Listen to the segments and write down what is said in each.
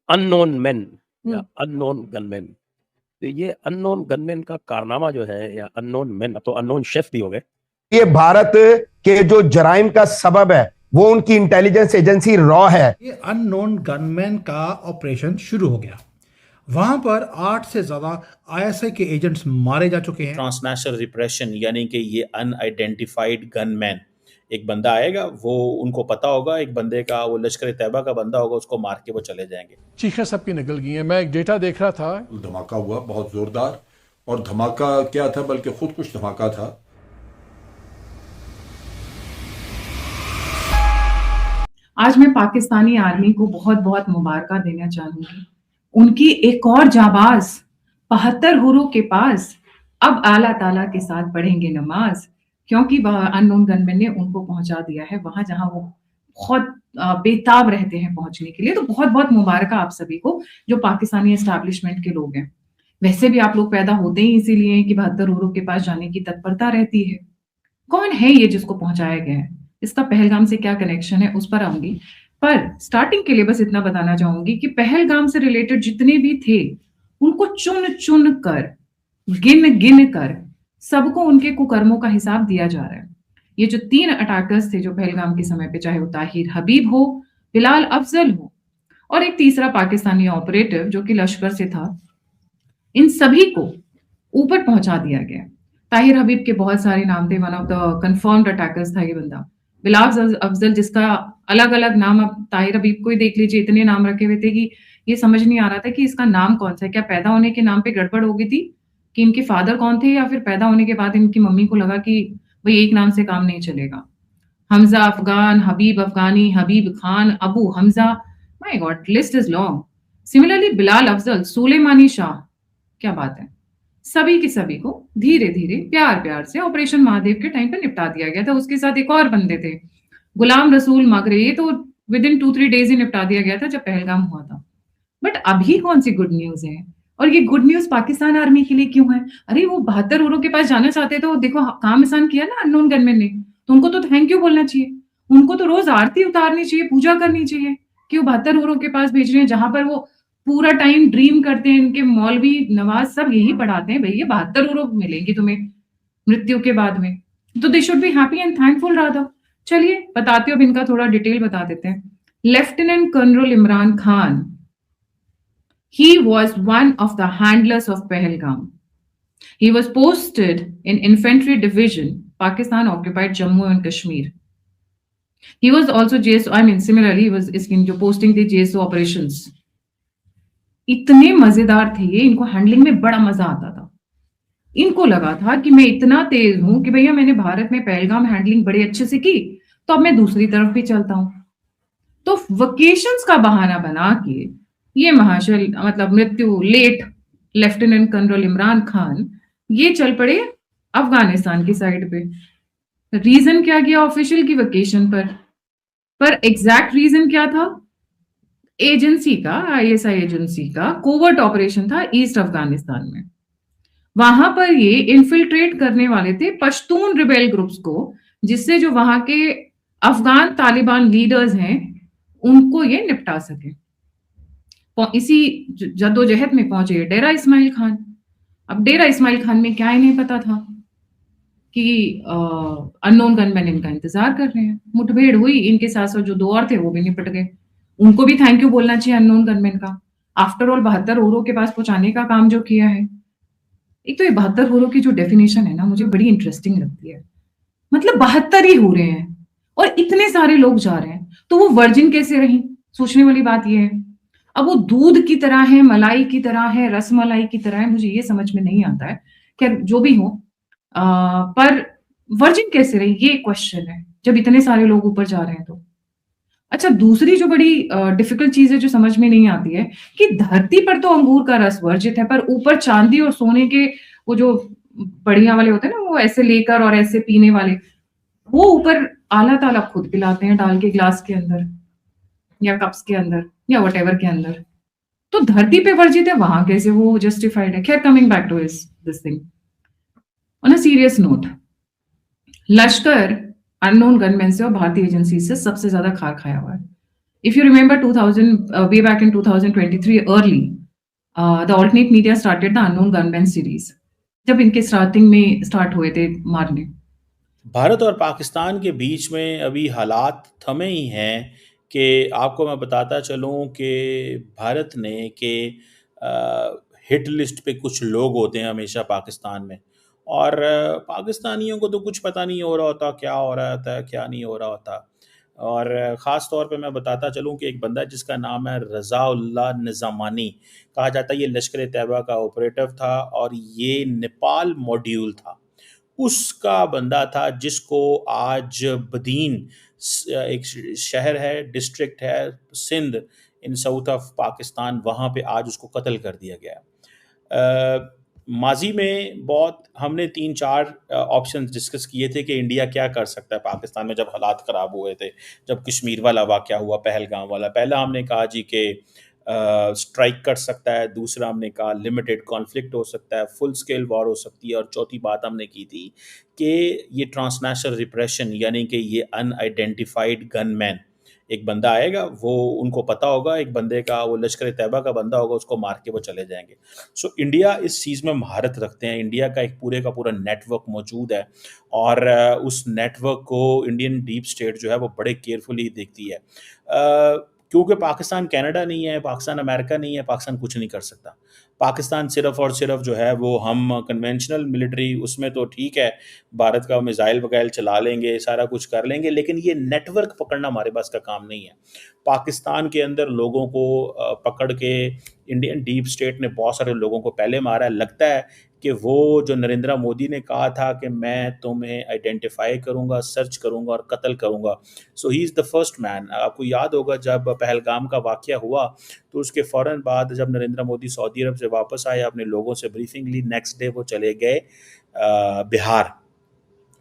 Unknown main या हम्म। Unknown gunman. तो ये अननोन गनमैन का कारनामा जो है, या अननोन मैन, तो अननोन शेफ भी हो गए। ये भारत के जो जराइम का सबब है वो उनकी इंटेलिजेंस एजेंसी रॉ है। ये अननोन गनमैन का ऑपरेशन शुरू हो गया। वहां पर 8 से ज्यादा आईएसआई के एजेंट्स मारे जा चुके हैं। ट्रांसनेशनल रिप्रेशन, यानी कि ये अनआइडेंटिफाइड गनमैन, एक बंदा आएगा, वो उनको पता होगा एक बंदे का, वो लश्कर तैयबा का बंदा होगा, उसको मार के वो चले जाएंगे। चीखें सबकी निकल गई हैं। मैं एक डेटा देख रहा था, धमाका हुआ बहुत जोरदार, और धमाका क्या था, बल्कि खुद कुछ धमाका था। आज मैं पाकिस्तानी आर्मी को बहुत बहुत मुबारक देना चाहूंगी। उनकी एक और जाबाज 72 हुरों के पास अब आला ताला के साथ पढ़ेंगे नमाज, क्योंकि अननोन गनमैन ने उनको पहुंचा दिया है वहां जहां वो बहुत बेताब रहते हैं पहुंचने के लिए। तो बहुत बहुत मुबारक आप सभी को जो पाकिस्तानी एस्टैब्लिशमेंट के लोग हैं। वैसे भी आप लोग पैदा होते ही इसीलिए कि 72 हुरों के पास जाने की तत्परता रहती है। कौन है ये जिसको पहुंचाया गया है, इसका पहलगाम से क्या कनेक्शन है उस पर आऊंगी। पर स्टार्टिंग के लिए बस इतना बताना चाहूंगी कि पहलगाम से रिलेटेड जितने भी थे उनको चुन चुन कर, गिन गिन कर सबको उनके कुकर्मों का हिसाब दिया जा रहा है। ये जो 3 अटैकर्स थे जो पहलगाम के समय पे, चाहे वो ताहिर हबीब हो, बिलाल अफजल हो और एक तीसरा पाकिस्तानी ऑपरेटिव जो कि लश्कर से था, इन सभी को ऊपर पहुंचा दिया गया। ताहिर हबीब के बहुत सारे नाम थे, one of the confirmed attackers था ये बंदा। बिलाल अफजल, जिसका अलग अलग नाम, अब ताहिर हबीब को ही देख लीजिए, इतने नाम रखे हुए थे कि ये समझ नहीं आ रहा था कि इसका नाम कौन सा है। क्या पैदा होने के नाम पे गड़बड़ हो गई थी कि इनके फादर कौन थे, या फिर पैदा होने के बाद इनकी मम्मी को लगा कि भाई एक नाम से काम नहीं चलेगा। Hamza Afghan, Habib Afghani, Habib Khan, Abu Hamza, my God list is long. Similarly Bilal Afzal, Sulemani Shah, क्या बात है। सभी के सभी को धीरे धीरे प्यार प्यार से ऑपरेशन महादेव के टाइम पे निपटा दिया गया था। उसके साथ एक और बंदे थे, गुलाम रसूल मगरे, ये तो विद इन 2-3 डेज ही निपटा दिया गया था जब पहलगाम हुआ था। बट अभी कौन सी गुड न्यूज है, और ये गुड न्यूज पाकिस्तान आर्मी के लिए क्यों है? अरे वो 72 हुरों के पास जाना चाहते तो देखो काम आसान किया ना अननोन गनमैन ने, तो उनको तो थैंक यू बोलना चाहिए। उनको तो रोज आरती उतारनी चाहिए, पूजा करनी चाहिए कि वो 72 हुरों के पास भेज रहे हैं, जहां पर वो पूरा टाइम ड्रीम करते हैं। इनके मौलवी नवाज सब यही पढ़ाते हैं, भैया 72 हुरों मिलेंगे तुम्हें मृत्यु के बाद में, तो they should be happy and thankful rather. चलिए बताते हो, अब इनका थोड़ा डिटेल बता देते हैं। Lieutenant colonel Imran Khan, he was one of the handlers of Pahalgam. He was posted in infantry division, Pakistan occupied Jammu and Kashmir. He was also JSO, similarly, he was इसकी जो posting थी JSO operations. इतने मजेदार थे ये, इनको handling में बड़ा मजा आता था। इनको लगा था कि मैं इतना तेज हूं कि भैया मैंने भारत में पहलगाम हैंडलिंग बड़े अच्छे से की, तो अब मैं दूसरी तरफ भी चलता हूं। तो वेकेशंस का बहाना बना के ये महाशय, मतलब मृत्यु late lieutenant colonel Imran Khan, ये चल पड़े अफगानिस्तान की साइड पे। रीजन क्या गया ऑफिशियल की वेकेशन पर एग्जैक्ट रीजन क्या था? एजेंसी का, आईएसआई एजेंसी का कोवर्ट ऑपरेशन था ईस्ट अफगानिस्तान में। वहां पर ये इन्फिल्ट्रेट करने वाले थे पश्तून रिबेल ग्रुप्स को, जिससे जो वहां के अफगान तालिबान लीडर्स हैं उनको ये निपटा सके। इसी जद्दोजहद में पहुंचे डेरा इस्माइल खान। अब डेरा इस्माइल खान में क्या इन्हें पता था कि अननोन गनमैन इनका इंतजार कर रहे हैं। मुठभेड़ हुई, इनके साथ साथ जो 2 और थे वो भी निपट गए। उनको भी थैंक यू बोलना चाहिए अननोन गनमैन का, आफ्टर ऑल 72 हुरों के पास पहुंचाने का काम जो किया है। एक तो ये 72 हुरों की जो डेफिनेशन है ना, मुझे बड़ी इंटरेस्टिंग लगती है। मतलब 72 ही हो रहे हैं और इतने सारे लोग जा रहे हैं, तो वो वर्जिन कैसे रही? सोचने वाली बात ये है। अब वो दूध की तरह है, मलाई की तरह है, रसमलाई की तरह है, मुझे ये समझ में नहीं आता है। खैर जो भी हो, पर वर्जिन कैसे रही ये क्वेश्चन है जब इतने सारे लोग ऊपर जा रहे हैं तो। अच्छा, दूसरी जो बड़ी डिफिकल्ट चीज है जो समझ में नहीं आती है कि धरती पर तो अंगूर का रस वर्जित है, पर ऊपर चांदी और सोने के वो जो बढ़िया वाले होते हैं ना, वो ऐसे लेकर और ऐसे पीने वाले, वो ऊपर आला ताला खुद पिलाते हैं डाल के ग्लास के अंदर या कप्स के अंदर या व्हाटएवर के अंदर। तो धरती पे वर्जित है, वहां कैसे वो जस्टिफाइड है? खैर, coming back to this thing on a serious note, Lashkar unknown gunman से और भारतीय एजेंसी से सबसे ज्यादा खार खाया हुआ है। If you remember 2000, way back in 2023 early, the alternate media started the Unknown Gunmen series. जब इनके स्टार्टिंग में स्टार्ट हुए थे मारने, भारत और पाकिस्तान के बीच में अभी हालात थमे ही हैं कि आपको मैं बताता चलूँ कि भारत ने कि हिट लिस्ट पे कुछ लोग होते हैं हमेशा पाकिस्तान में, और पाकिस्तानियों को तो कुछ पता नहीं हो रहा होता क्या हो रहा होता है, क्या नहीं हो रहा होता। और ख़ास तौर पे मैं बताता चलूँ कि एक बंदा जिसका नाम है रज़ाउल्लाह निज़ामानी, कहा जाता है ये लश्कर तैयबा का ऑपरेटिव था और ये नेपाल मॉड्यूल था। उसका बंदा था जिसको आज बदीन एक शहर है, डिस्ट्रिक्ट है सिंध इन साउथ ऑफ पाकिस्तान, वहाँ पे आज उसको कत्ल कर दिया गया। माजी में बहुत हमने 3-4 ऑप्शंस डिस्कस किए थे कि इंडिया क्या कर सकता है पाकिस्तान में जब हालात ख़राब हुए थे, जब कश्मीर वाला वाक़या हुआ, पहलगाम वाला। पहला हमने कहा जी कि स्ट्राइक कर सकता है, दूसरा हमने कहा लिमिटेड कॉन्फ्लिक्ट हो सकता है, फुल स्केल वॉर हो सकती है, और चौथी बात हमने की थी कि ये ट्रांसनेशनल रिप्रेशन, यानी कि ये अनआइडेंटिफाइड गनमैन, एक बंदा आएगा, वो उनको पता होगा, एक बंदे का, वो लश्कर तैयबा का बंदा होगा, उसको मार के वो चले जाएंगे। सो इंडिया इस चीज़ में महारत रखते हैं, इंडिया का एक पूरे का पूरा नेटवर्क मौजूद है, और उस नेटवर्क को इंडियन डीप स्टेट जो है वो बड़े केयरफुली देखती है। क्योंकि पाकिस्तान कनाडा नहीं है, पाकिस्तान अमेरिका नहीं है, पाकिस्तान कुछ नहीं कर सकता। पाकिस्तान सिर्फ़ और सिर्फ जो है वो हम कन्वेंशनल मिलिट्री, उसमें तो ठीक है, भारत का मिसाइल वगैरह चला लेंगे, सारा कुछ कर लेंगे, लेकिन ये नेटवर्क पकड़ना हमारे पास का काम नहीं है। पाकिस्तान के अंदर लोगों को पकड़ के इंडियन डीप स्टेट ने बहुत सारे लोगों को पहले मारा है। लगता है कि वो जो नरेंद्र मोदी ने कहा था कि मैं तुम्हें आइडेंटिफाई करूंगा, सर्च करूंगा और कत्ल करूंगा, so he is the first man. आपको याद होगा जब पहलगाम का वाक़या हुआ तो उसके फ़ौरन बाद जब नरेंद्र मोदी सऊदी अरब से वापस आए, अपने लोगों से ब्रीफिंग ली, नेक्स्ट डे वो चले गए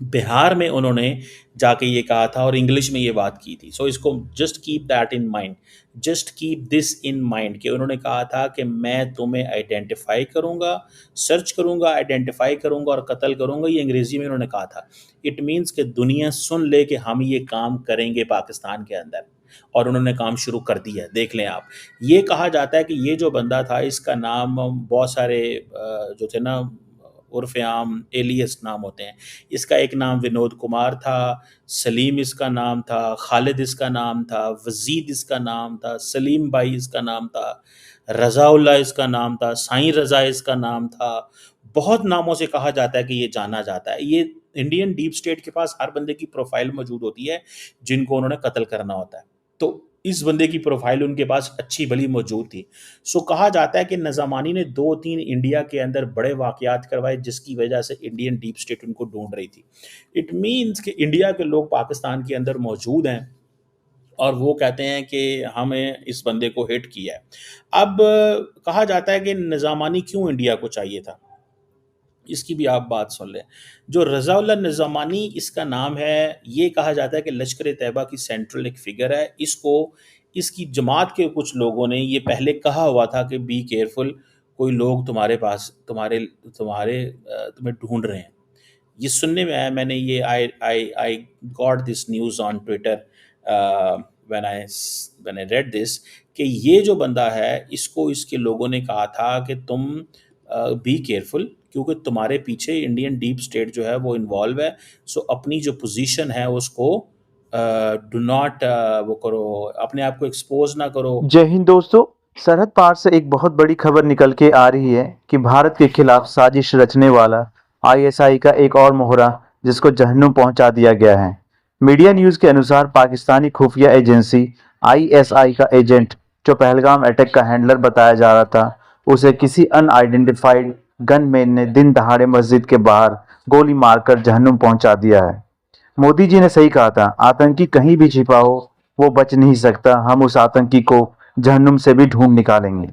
बिहार में उन्होंने जाके ये कहा था और इंग्लिश में ये बात की थी। सो इसको just keep that in mind, just keep this in mind कि उन्होंने कहा था कि मैं तुम्हें आइडेंटिफाई करूंगा, सर्च करूंगा, आइडेंटिफाई करूंगा और कत्ल करूंगा। ये अंग्रेजी में उन्होंने कहा था। इट मीन्स कि दुनिया सुन ले कि हम ये काम करेंगे पाकिस्तान के अंदर, और उन्होंने काम शुरू कर दिया। देख लें आप, ये कहा जाता है कि ये जो बंदा था, इसका नाम बहुत सारे जो थे ना उर्फ़ आम एलियस नाम होते हैं, इसका एक नाम विनोद कुमार था, सलीम इसका नाम था, खालिद इसका नाम था, वजीद इसका नाम था, सलीम भाई इसका नाम था, रज़ाउल्लाह इसका नाम था, साईं रज़ा इसका नाम था। बहुत नामों से कहा जाता है कि ये जाना जाता है। ये इंडियन डीप स्टेट के पास हर बंदे की प्रोफाइल मौजूद होती है जिनको उन्होंने कत्ल करना होता है। तो इस बंदे की प्रोफाइल उनके पास अच्छी भली मौजूद थी। सो कहा जाता है कि निज़ामानी ने 2-3 इंडिया के अंदर बड़े वाक़यात करवाए जिसकी वजह से इंडियन डीप स्टेट उनको ढूंढ रही थी। इट मीन्स कि इंडिया के लोग पाकिस्तान के अंदर मौजूद हैं और वो कहते हैं कि हमें इस बंदे को हिट किया है। अब कहा जाता है कि निज़ामानी क्यों इंडिया को चाहिए था, इसकी भी आप बात सुन लें। जो रज़ाउल्लाह निज़ामानी इसका नाम है, ये कहा जाता है कि लश्कर तैयबा की सेंट्रल एक फ़िगर है। इसको इसकी जमात के कुछ लोगों ने ये पहले कहा हुआ था कि बी केयरफुल, कोई लोग तुम्हारे पास तुम्हें ढूंढ रहे हैं। ये सुनने में आया, मैंने ये I got this news on Twitter when I read this, कि ये जो बंदा है इसको इसके लोगों ने कहा था कि तुम बी केयरफुल, क्योंकि तुम्हारे पीछे इंडियन डीप स्टेट जो है वो इन्वॉल्व है। सो अपनी जो पोजीशन है उसको डू नॉट वो करो, अपने आप को एक्सपोज ना करो। जय हिंद दोस्तों, सरहद पार से एक बहुत बड़ी खबर निकल के आ रही है कि भारत के खिलाफ साजिश रचने वाला आईएसआई का एक और मोहरा जिसको जहन्नुम पहुंचा दिया गया है। मीडिया न्यूज के अनुसार पाकिस्तानी खुफिया एजेंसी आईएसआई का एजेंट जो पहलगाम अटैक का हैंडलर बताया जा रहा था, उसे किसी अनआइडेंटिफाइड गनमैन ने दिन दहाड़े मस्जिद के बाहर गोली मारकर जहन्नुम पहुंचा दिया है। मोदी जी ने सही कहा था, आतंकी कहीं भी छिपा हो वो बच नहीं सकता, हम उस आतंकी को जहन्नुम से भी ढूंढ निकालेंगे।